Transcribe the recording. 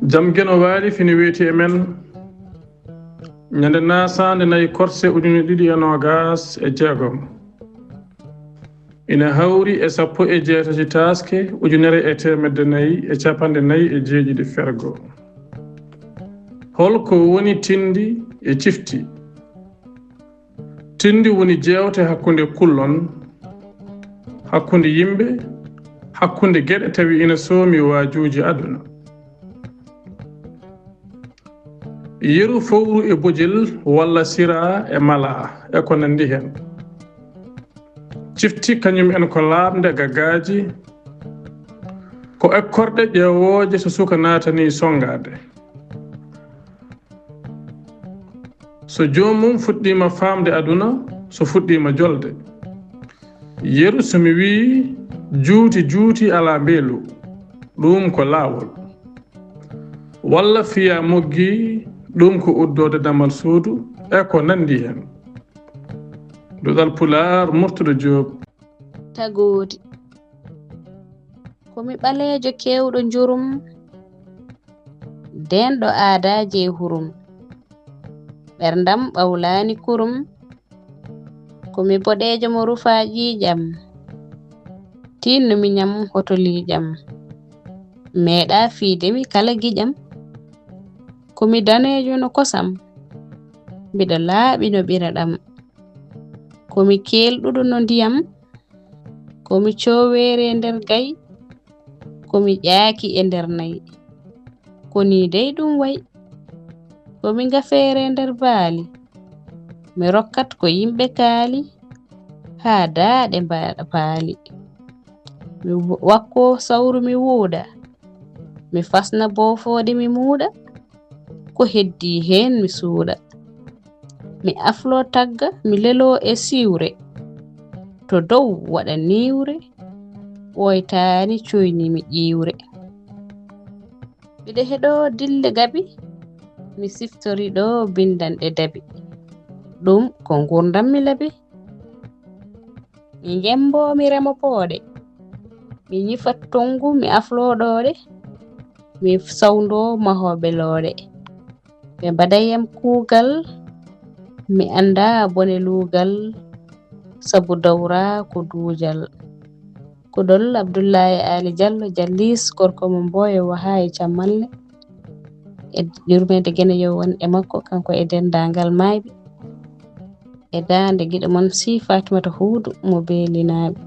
Jamgeno waali fini weeti e men ñande naasande nayi korse ujune ɗiɗi e nogas e jeegom ina hawri e sappo e jeetati taske ujunere e temedde nayi e capanɗe nayi e jeeɗiɗi fergo holko woni tindi e cifti tindi woni jewte hakkunde kullon hakkunde yimɓe hakkunde geɗe tawi ina soomi waajuuji aduna yeru fowru e bojel walla sira e mala e ko nandi hen cifti kañum en ko laamde gaggaaji ko ekkorɗe ƴeewooje so suka naatani songade so joomum fuɗɗima faamde aduna so fuɗɗima jolde yeru somi wii juuti ala mbeelu ɗum ko laawol walla fiya moggi ɗum ko uddode damal suudu e ko nandi hen Duɗal Pulaar Murtuɗo Joob tagodi komi ɓaleejo kewɗo njurum denɗo aadaji e hurum ɓerdam ɓawlaani kurum komi boɗeejo mo rufa ƴiiƴam tinnomi ñam hoto liiƴam meeɗa fiidemi kala giƴam komi daneejo no kosam mbiɗa laaɓi no ɓiraɗam komi kelɗuɗo no ndiyam komi cooweere nder gay komi ƴaaki e nder nayi koni dey ɗum way komi ngafeere nder baali mi rokkat ko yimɓe kaali haa daaɗe mbaaɗa paali mi wakko sawru mi wuuɗa mi fasna boofoode mi muuɗa ko heddi heen mi suuɗa mi aflo tagga mi lelo e siwre to dow waɗa niwre ɓoytaani coyni mi ƴiwre miɗe heɗo dille gabi mi siftori ɗo bindanɗe dabi ɗum ko ngurdam mi labi mi gembo mi remo pooɗe mi ñifat tongu mi afloɗoɗe mi sawndo mahoɓe looɗe ɓe mbadayam kuugal mi anda bone luugal sabu dawra ko duujal Kudol Abdullahi Ali Diallo Jallis gorko mo Mboyo wahayi cammalle e yurmede gene yo won e makko kanko e dendangal mayɓe e dande giɗo mon si Fatimata Huudu mo beelinaɓe